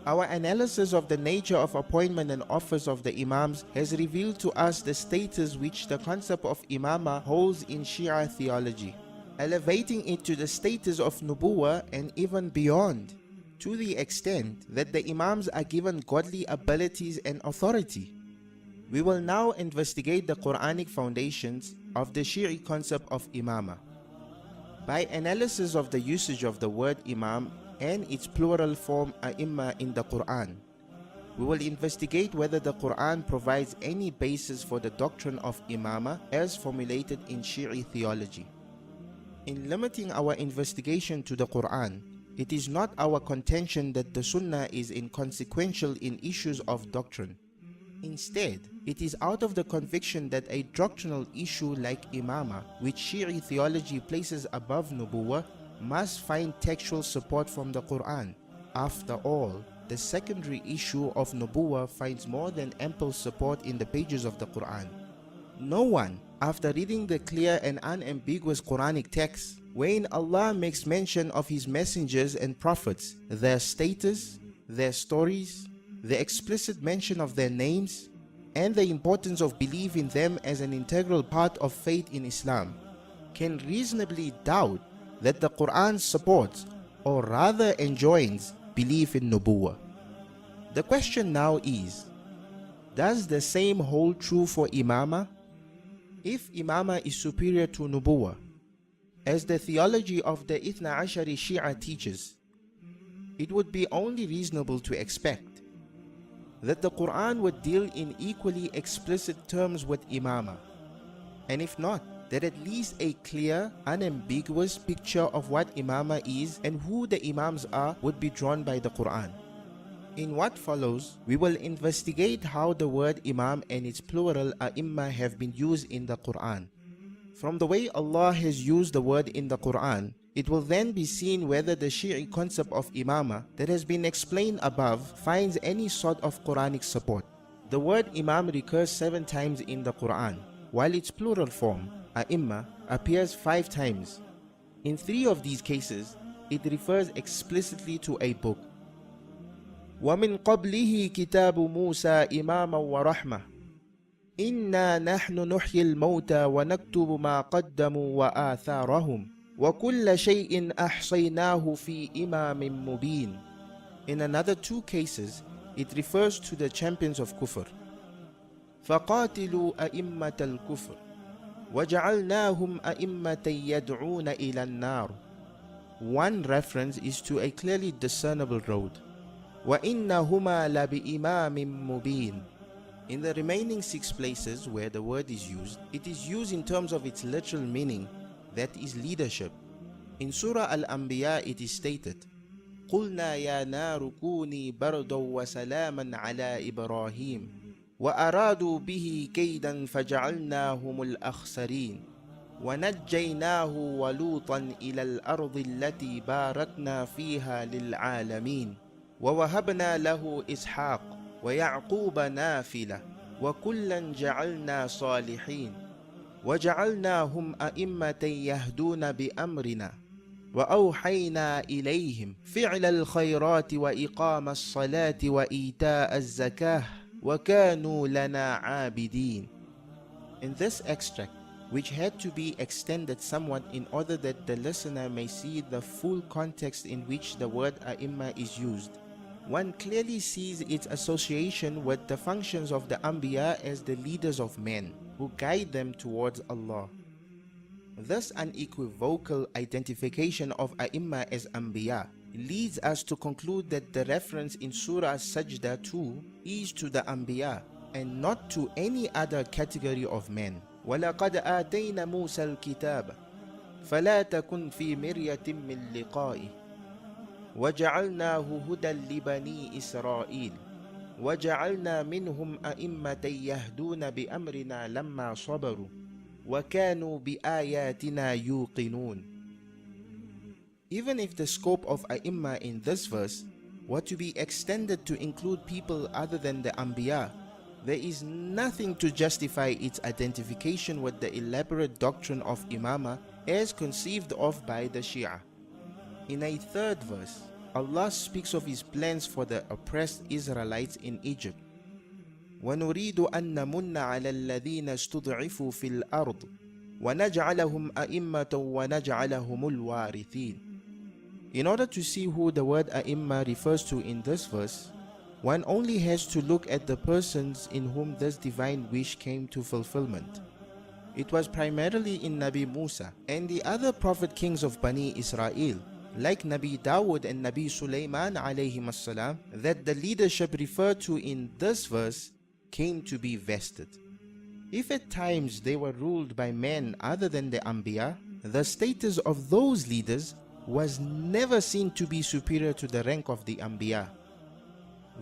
Our analysis of the nature of appointment and office of the Imams has revealed to us the status which the concept of Imamah holds in Shia theology, elevating it to the status of Nubuwah and even beyond, to the extent that the Imams are given godly abilities and authority. We will now investigate the Qur'anic foundations of the Shi'i concept of Imamah. By analysis of the usage of the word Imam and its plural form A'imma in the Qur'an, we will investigate whether the Qur'an provides any basis for the doctrine of Imamah as formulated in Shi'i theology. In limiting our investigation to the Qur'an, it is not our contention that the Sunnah is inconsequential in issues of doctrine. Instead, it is out of the conviction that a doctrinal issue like Imamah, which Shi'i theology places above Nubuwah, must find textual support from the Qur'an. After all, the secondary issue of Nubuwah finds more than ample support in the pages of the Qur'an. No one, after reading the clear and unambiguous Qur'anic text, wherein Allah makes mention of His messengers and prophets, their status, their stories, the explicit mention of their names, and the importance of belief in them as an integral part of faith in Islam, can reasonably doubt that the Qur'an supports, or rather enjoins, belief in Nubuwah. The question now is, does the same hold true for Imamah? If Imamah is superior to Nubuwah, as the theology of the Ithna Ashari Shia teaches, it would be only reasonable to expect that the Qur'an would deal in equally explicit terms with Imamah, and if not, that at least a clear, unambiguous picture of what Imamah is and who the Imams are would be drawn by the Qur'an. In what follows, we will investigate how the word Imam and its plural A'imma have been used in the Qur'an. From the way Allah has used the word in the Qur'an, it will then be seen whether the Shi'i concept of Imamah that has been explained above finds any sort of Qur'anic support. The word Imam recurs 7 times in the Qur'an, while its plural form, A'imma, appears 5 times. In 3 of these cases, it refers explicitly to a book. وَمِن قَبْلِهِ كِتَابُ مُوسَى إِمَامًا وَرَحْمَةً إِنَّا نَحْنُ نُحْيِي الْمَوْتَى وَنَكْتُبُ مَا قَدَّمُوا وَآثَارَهُمْ وَكُلَّ شَيْءٍ أَحْصَيْنَاهُ فِي إِمَامٍ مُبِينٍ. In another 2 cases, it refers to the champions of Kufr. فَقَاتِلُوا أَئِمَّةَ الْكُفْرِ وَجَعَلْنَاهُمْ أَئِمَّةً يَدْعُونَ إِلَى النَّارِ. One reference is to a clearly discernible road. وَإِنَّهُمَا لَبِإِمَامٍ مُبِينٍ. In the remaining 6 places where the word is used, it is used in terms of its literal meaning, that is leadership. In Surah Al-Anbiya it is stated, قُلْنَا يَا نَارُ كُونِي بَرْدًا وَسَلَامًا عَلَى إِبْرَاهِيمَ وَأَرَادُوا بِهِ كَيْدًا فَجَعَلْنَاهُمُ الْأَخْسَرِينَ وَنَجَّيْنَاهُ وَلُوطًا إِلَى الْأَرْضِ الَّتِي بَارَكْنَا فِيهَا لِلْعَالَمِينَ وَوَهَبْنَا لَهُ إِسْحَاقَ وَيَعْقُوبَ نَافِلَةً وَكُلًّا جَعَلْنَا صَالِحِينَ وَجَعَلْنَاهُمْ أَئِمَّةً يَهْدُونَ بِأَمْرِنَا وَأَوْحَيْنَا إِلَيْهِمْ فِعْلَ الْخَيْرَاتِ وَإِقَامَ الصَّلَاةِ وَإِيتَاءَ الزَّكَاةِ وَكَانُوا لَنَا عَابِدِينَ. In this extract, which had to be extended somewhat in order that the listener may see the full context in which the word A'imma is used, one clearly sees its association with the functions of the Anbiya as the leaders of men, who guide them towards Allah. This unequivocal identification of A'imma as Anbiya leads us to conclude that the reference in Surah Sajda 2 is to the Anbiya and not to any other category of men. وَلَقَدْ آتَيْنَا مُوسَى الْكِتَابَ فَلَا تَكُنْ فِي مِرْيَةٍ مِّن لِقَائِهِ وَجَعَلْنَاهُ هُدًى لِبَنِي إِسْرَائِيلَ وَجَعَلْنَا مِنْهُمْ أَئِمَّةً يَهْدُونَ بِأَمْرِنَا لَمَّا صَبَرُوا وَكَانُوا بِآيَاتِنَا يُوقِنُونَ. Even if the scope of A'imma in this verse were to be extended to include people other than the Anbiya, there is nothing to justify its identification with the elaborate doctrine of Imamah as conceived of by the Shia. In a 3rd verse, Allah speaks of His plans for the oppressed Israelites in Egypt. وَنُرِيدُ أَن نَّمُنَّ عَلَى الَّذِينَ اسْتُضْعِفُوا فِي الْأَرْضِ وَنَجْعَلَهُمْ أَئِمَّةً وَنَجْعَلَهُمُ الْوَارِثِينَ. In order to see who the word A'immah refers to in this verse, one only has to look at the persons in whom this divine wish came to fulfillment. It was primarily in Nabi Musa and the other prophet kings of Bani Israel, like Nabi Dawud and Nabi Sulaiman alayhim as-salam, that the leadership referred to in this verse came to be vested. If at times they were ruled by men other than the Anbiya, the status of those leaders was never seen to be superior to the rank of the Anbiya.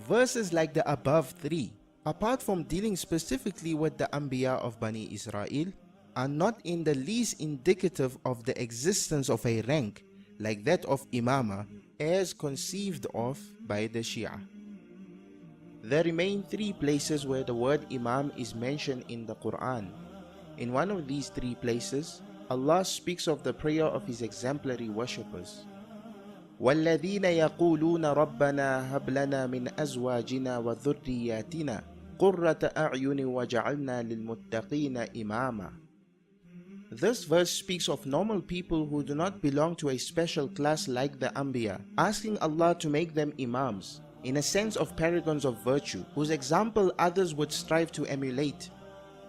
Verses like the above three, apart from dealing specifically with the Anbiya of Bani Israel, are not in the least indicative of the existence of a rank like that of Imamah as conceived of by the Shia. There remain three places where the word Imam is mentioned in the Qur'an. In one of these three places, Allah speaks of the prayer of His exemplary worshippers. وَالَّذِينَ يَقُولُونَ رَبَّنَا هَبْ لَنَا مِنْ أَزْوَاجِنَا وَذُرِّيَّاتِنَا قُرَّةَ أَعْيُنٍ وَجَعَلْنَا لِلْمُتَّقِينَ إِمَامًا. This verse speaks of normal people who do not belong to a special class like the Anbiya, asking Allah to make them Imams, in a sense of paragons of virtue, whose example others would strive to emulate.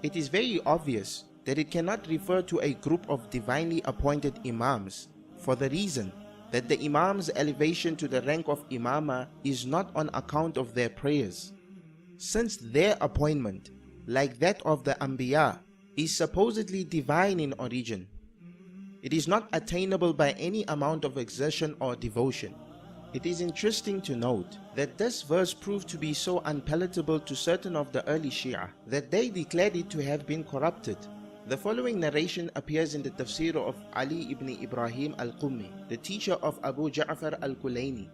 It is very obvious that it cannot refer to a group of divinely appointed Imams, for the reason that the Imam's elevation to the rank of Imamah is not on account of their prayers, since their appointment, like that of the Anbiya, is supposedly divine in origin. It is not attainable by any amount of exertion or devotion. It is interesting to note that this verse proved to be so unpalatable to certain of the early Shia that they declared it to have been corrupted. The following narration appears in the tafsir of Ali ibn Ibrahim al-Qummi, the teacher of Abu Ja'far al-Kulayni.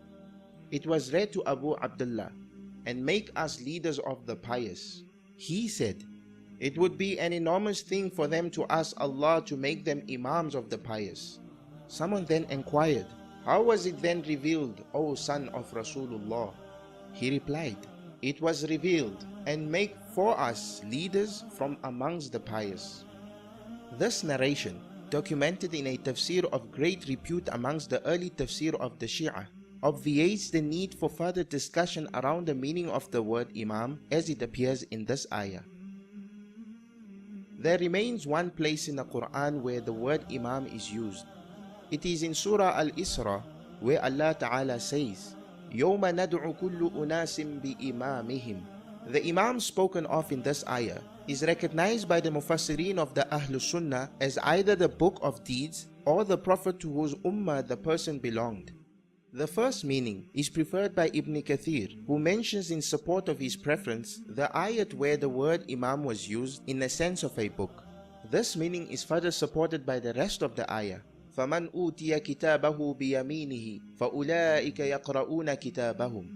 It was read to Abu Abdullah, "And make us leaders of the pious." He said, "It would be an enormous thing for them to ask Allah to make them Imams of the pious." Someone then inquired, "How was it then revealed, O son of Rasulullah?" He replied, "It was revealed, and make for us leaders from amongst the pious." This narration, documented in a tafsir of great repute amongst the early tafsir of the Shia, obviates the need for further discussion around the meaning of the word Imam as it appears in this ayah. There remains one place in the Qur'an where the word Imam is used. It is in Surah Al-Isra, where Allah Ta'ala says, يَوْمَ نَدْعُ كُلُّ أُنَاسٍ بِإِمَامِهِمْ. The Imam spoken of in this ayah is recognized by the Mufassirin of the Ahlul Sunnah as either the book of deeds or the Prophet to whose ummah the person belonged. The first meaning is preferred by Ibn Kathir, who mentions in support of his preference the ayat where the word Imam was used in the sense of a book. This meaning is further supported by the rest of the ayah. فَمَنْ أُوتِيَ كِتَابَهُ بِيَمِينِهِ فَأُولَٰئِكَ يَقْرَؤُونَ كِتَابَهُمْ.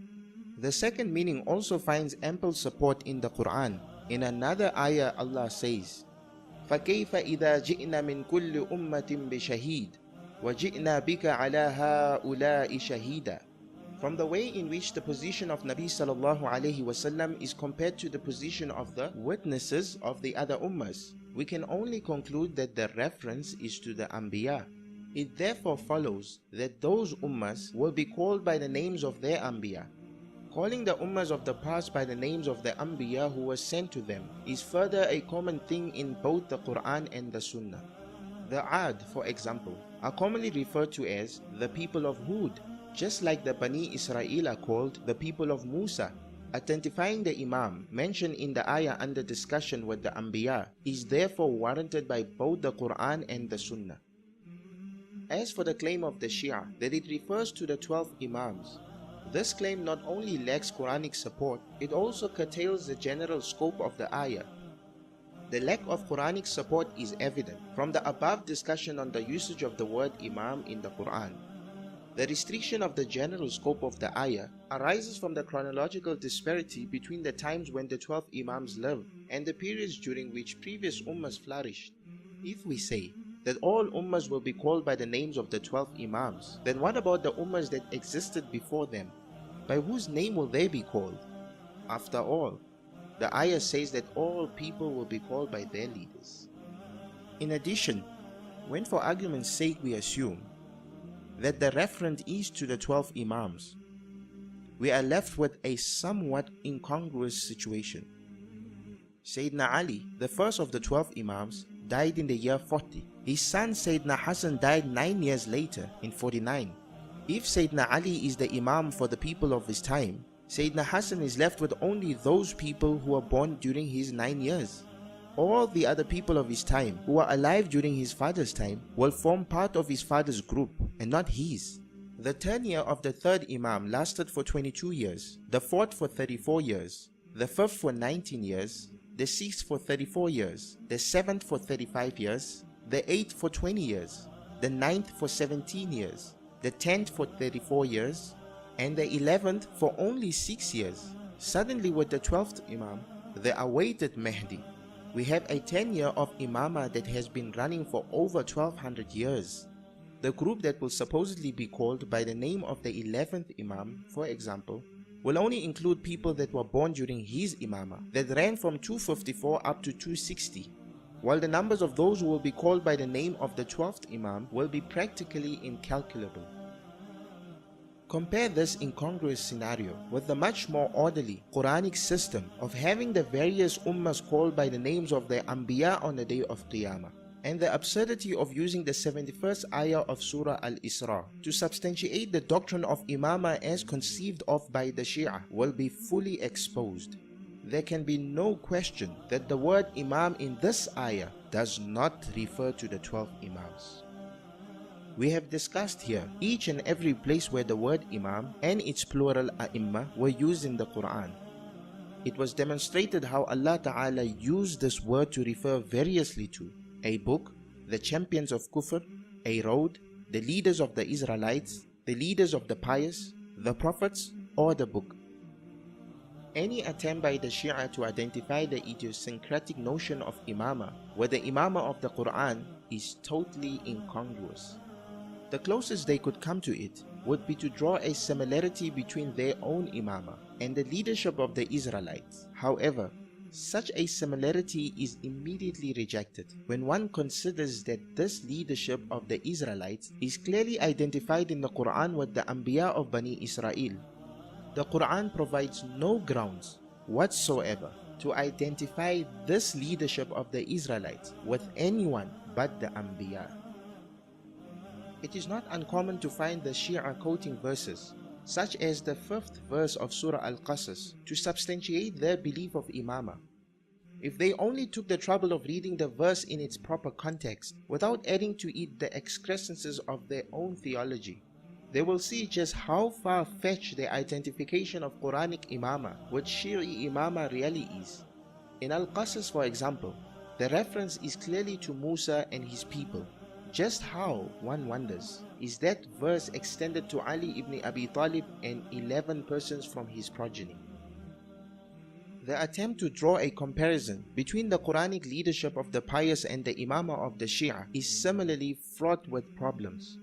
The second meaning also finds ample support in the Qur'an. In another ayah, Allah says, فَكَيْفَ إِذَا جِئْنَا مِنْ كُلِّ أُمَّةٍ بِشَهِيدٍ وَجِئْنَا بِكَ عَلَى هَؤُلَاءِ شَهِيدًا. From the way in which the position of Nabi sallallahu alayhi wasallam is compared to the position of the witnesses of the other ummahs, we can only conclude that the reference is to the Anbiya. It therefore follows that those ummahs will be called by the names of their Anbiya. Calling the ummahs of the past by the names of the Anbiya who were sent to them is further a common thing in both the Qur'an and the Sunnah. The Ad, for example, are commonly referred to as the people of Hud, just like the Bani Israel are called the people of Musa. Identifying the Imam mentioned in the ayah under discussion with the Anbiya is therefore warranted by both the Qur'an and the Sunnah. As for the claim of the Shia that it refers to the 12 Imams, this claim not only lacks Quranic support, it also curtails the general scope of the ayah. The lack of Quranic support is evident from the above discussion on the usage of the word Imam in the Qur'an. The restriction of the general scope of the ayah arises from the chronological disparity between the times when the 12 Imams lived and the periods during which previous ummahs flourished. If we say that all ummahs will be called by the names of the 12 Imams, then what about the ummahs that existed before them? By whose name will they be called? After all, the ayah says that all people will be called by their leaders. In addition, when for argument's sake we assume that the referent is to the 12 Imams, we are left with a somewhat incongruous situation. Sayyidina Ali, the first of the 12 Imams, died in the year 40. His son Sayyidina Hassan died 9 years later in 49. If Sayyidina Ali is the Imam for the people of his time, Sayyidina Hassan is left with only those people who were born during his 9 years. All the other people of his time who were alive during his father's time will form part of his father's group and not his. The tenure of the third Imam lasted for 22 years, the fourth for 34 years, the fifth for 19 years, the sixth for 34 years, the seventh for 35 years, the eighth for 20 years, the ninth for 17 years, the 10th for 34 years, and the 11th for only 6 years. Suddenly with the 12th Imam, the awaited Mahdi, we have a tenure of Imamah that has been running for over 1200 years. The group that will supposedly be called by the name of the 11th Imam, for example, will only include people that were born during his Imamah, that ran from 254 up to 260, while the numbers of those who will be called by the name of the 12th Imam will be practically incalculable. Compare this incongruous scenario with the much more orderly Qur'anic system of having the various ummahs called by the names of their Anbiya on the day of Qiyamah, and the absurdity of using the 71st ayah of Surah Al-Isra to substantiate the doctrine of Imamah as conceived of by the Shia will be fully exposed. There can be no question that the word Imam in this ayah does not refer to the 12 Imams. We have discussed here each and every place where the word Imam and its plural A'imma were used in the Qur'an. It was demonstrated how Allah Ta'ala used this word to refer variously to a book, the champions of Kufr, a road, the leaders of the Israelites, the leaders of the pious, the prophets, or the book. Any attempt by the Shia to identify the idiosyncratic notion of Imamah with the Imamah of the Qur'an is totally incongruous. The closest they could come to it would be to draw a similarity between their own Imamah and the leadership of the Israelites. However, such a similarity is immediately rejected when one considers that this leadership of the Israelites is clearly identified in the Qur'an with the Anbiya of Bani Israel. The Qur'an provides no grounds whatsoever to identify this leadership of the Israelites with anyone but the Anbiya. It is not uncommon to find the Shia quoting verses, such as the 5th verse of Surah Al-Qasas, to substantiate their belief of Imamah. If they only took the trouble of reading the verse in its proper context, without adding to it the excrescences of their own theology, they will see just how far-fetched their identification of Qur'anic Imamah with Shi'i Imamah really is. In Al-Qasas, for example, the reference is clearly to Musa and his people. Just how, one wonders, is that verse extended to Ali ibn Abi Talib and 11 persons from his progeny? The attempt to draw a comparison between the Quranic leadership of the pious and the Imamah of the Shia is similarly fraught with problems.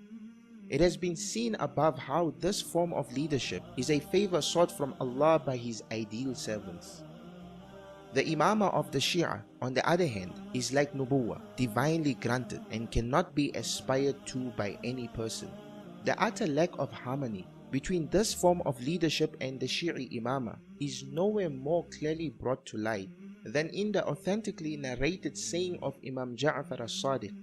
It has been seen above how this form of leadership is a favor sought from Allah by His ideal servants. The Imamah of the Shia, on the other hand, is like Nubuwwah, divinely granted and cannot be aspired to by any person. The utter lack of harmony between this form of leadership and the Shi'i Imamah is nowhere more clearly brought to light than in the authentically narrated saying of Imam Ja'far as-Sadiq,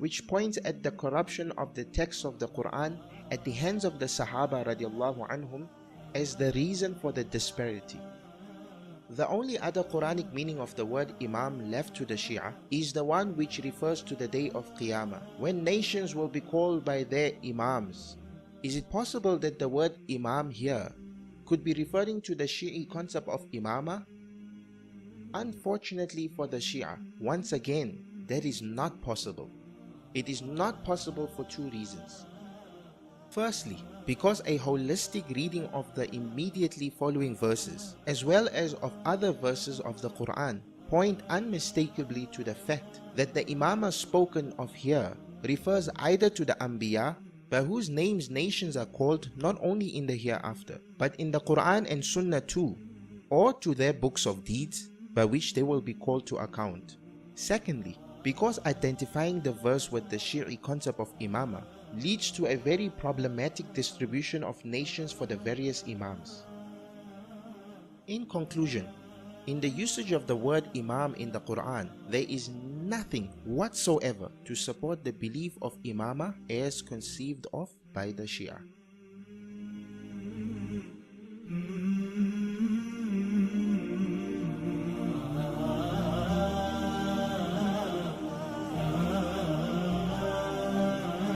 which points at the corruption of the text of the Qur'an at the hands of the Sahaba radiallahu anhum as the reason for the disparity. The only other Quranic meaning of the word Imam left to the Shia is the one which refers to the day of Qiyamah, when nations will be called by their Imams. Is it possible that the word Imam here could be referring to the Shi'i concept of Imamah? Unfortunately for the Shia, once again, that is not possible. It is not possible for two reasons. Firstly, because a holistic reading of the immediately following verses, as well as of other verses of the Qur'an, point unmistakably to the fact that the Imamah spoken of here refers either to the Anbiya, by whose names nations are called not only in the hereafter, but in the Qur'an and Sunnah too, or to their books of deeds, by which they will be called to account. Secondly, because identifying the verse with the Shi'i concept of Imamah leads to a very problematic distribution of nations for the various Imams. In conclusion, in the usage of the word Imam in the Qur'an, there is nothing whatsoever to support the belief of Imamah as conceived of by the Shia.